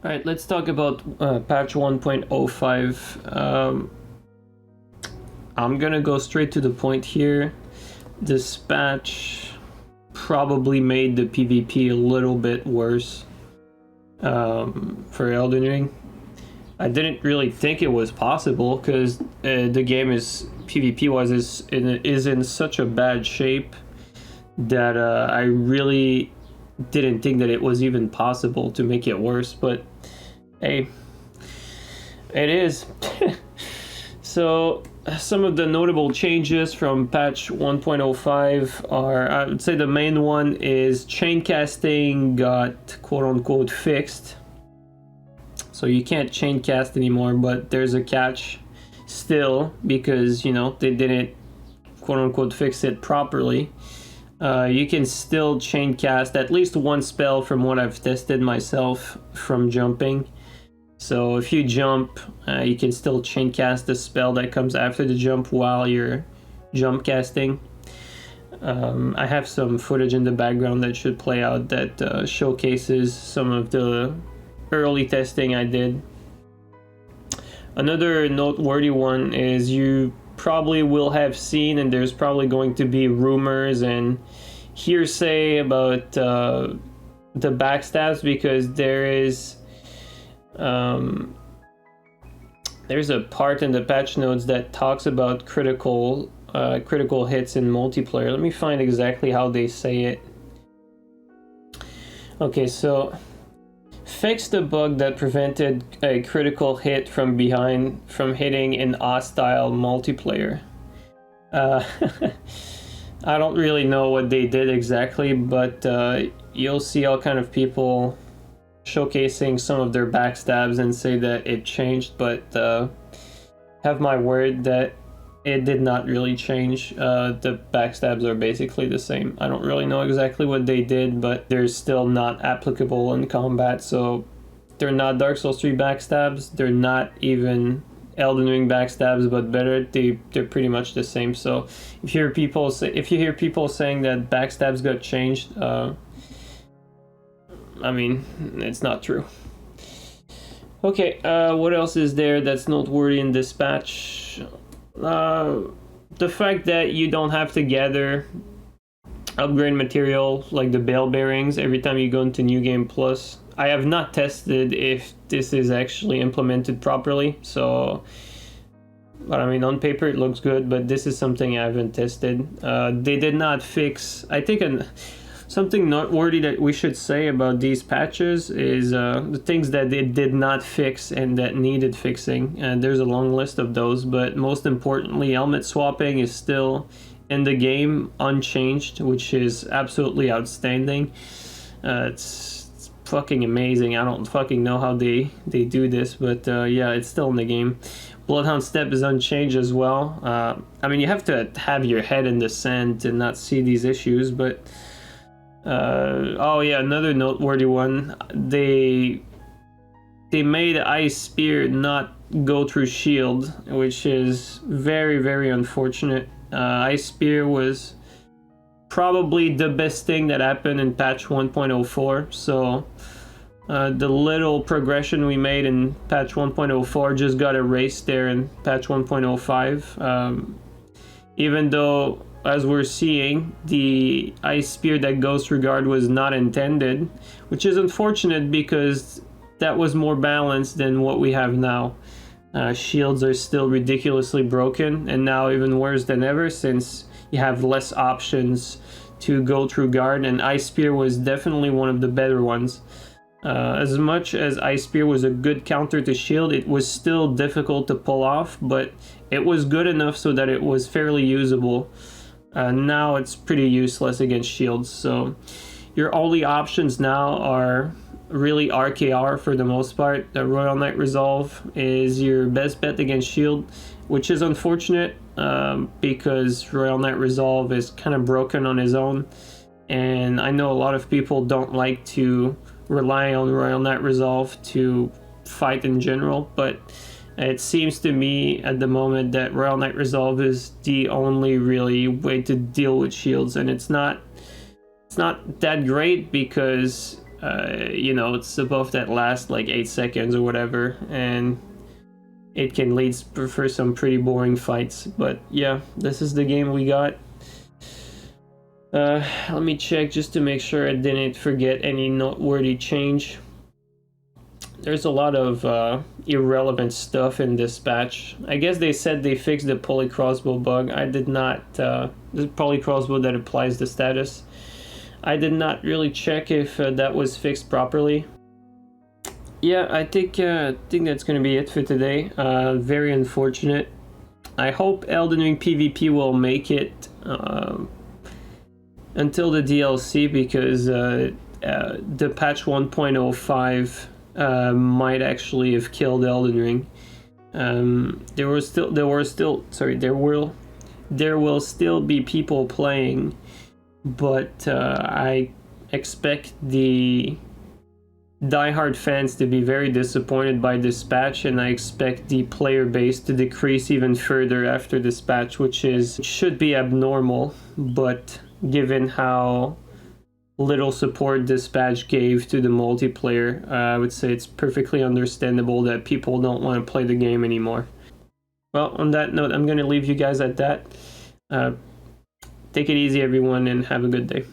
Alright, let's talk about patch 1.05. I'm gonna go straight to the point here. This patch probably made the PvP a little bit worse for Elden Ring. I didn't really think it was possible because the game is PvP-wise is in such a bad shape that I really didn't think that it was even possible to make it worse, but hey, it is. So some of the notable changes from patch 1.05 are, I would say the main one is Chaincasting got quote-unquote fixed. So you can't chain cast anymore, but there's a catch still because, you know, they didn't quote-unquote fix it properly. You can still chain cast at least one spell from what I've tested myself from jumping. So if you jump, you can still chain cast the spell that comes after the jump while you're jump casting. I have some footage in the background that should play out that showcases some of the early testing I did. Another noteworthy one is you probably will have seen, and there's probably going to be rumors and hearsay about the backstabs, because there's a part in the patch notes that talks about critical hits in multiplayer. Let me find exactly how they say it. Okay, so fix the bug that prevented a critical hit from behind from hitting in hostile multiplayer. I don't really know what they did exactly, but you'll see all kind of people showcasing some of their backstabs and say that it changed, but have my word that it did not really change. The backstabs are basically the same. I don't really know exactly what they did, but they're still not applicable in combat. So they're not Dark Souls 3 backstabs. They're not even Elden Ring backstabs, but better. They're pretty much the same. So if you hear people saying that backstabs got changed, I mean, it's not true. Okay, what else is there that's noteworthy in this patch? The fact that you don't have to gather upgrade material like the bell bearings every time you go into New Game Plus. I have not tested if this is actually implemented properly, so, but I mean, on paper it looks good, but this is something I haven't tested. They did not fix, I think something noteworthy that we should say about these patches is the things that they did not fix and that needed fixing. And there's a long list of those, but most importantly, helmet swapping is still in the game unchanged, which is absolutely outstanding. It's fucking amazing. I don't fucking know how they do this, but yeah, it's still in the game. Bloodhound step is unchanged as well. I mean, you have to have your head in the sand to not see these issues, but oh yeah, another noteworthy one. They made Ice Spear not go through shield, which is very, very unfortunate. Ice Spear was probably the best thing that happened in patch 1.04, so the little progression we made in patch 1.04 just got erased there in patch 1.05. Even though, as we're seeing, the Ice Spear that goes through guard was not intended, which is unfortunate because that was more balanced than what we have now. Shields are still ridiculously broken, and now even worse than ever since you have less options to go through guard, and Ice Spear was definitely one of the better ones. As much as Ice Spear was a good counter to shield, it was still difficult to pull off, but it was good enough so that it was fairly usable. Now it's pretty useless against shields, so your only options now are really RKR for the most part. The Royal Knight Resolve is your best bet against shield, which is unfortunate because Royal Knight Resolve is kind of broken on his own, and I know a lot of people don't like to rely on Royal Knight Resolve to fight in general, but it seems to me at the moment that Royal Knight Resolve is the only really way to deal with shields, and it's not that great because you know, it's above that last like 8 seconds or whatever, and it can lead for some pretty boring fights. But yeah, this is the game we got. Let me check just to make sure I didn't forget any noteworthy change. There's a lot of irrelevant stuff in this patch. I guess they said they fixed the poly crossbow bug. I did not. The poly crossbow that applies the status. I did not really check if that was fixed properly. Yeah, I think that's gonna be it for today. Very unfortunate. I hope Elden Ring PvP will make it until the DLC, because the patch 1.05 might actually have killed Elden Ring. There will still be people playing, but I expect the diehard fans to be very disappointed by this patch, and I expect the player base to decrease even further after this patch, which should be abnormal, but given how little support this patch gave to the multiplayer, I would say it's perfectly understandable that people don't want to play the game anymore. Well, on that note, I'm going to leave you guys at that. Take it easy, everyone, and have a good day.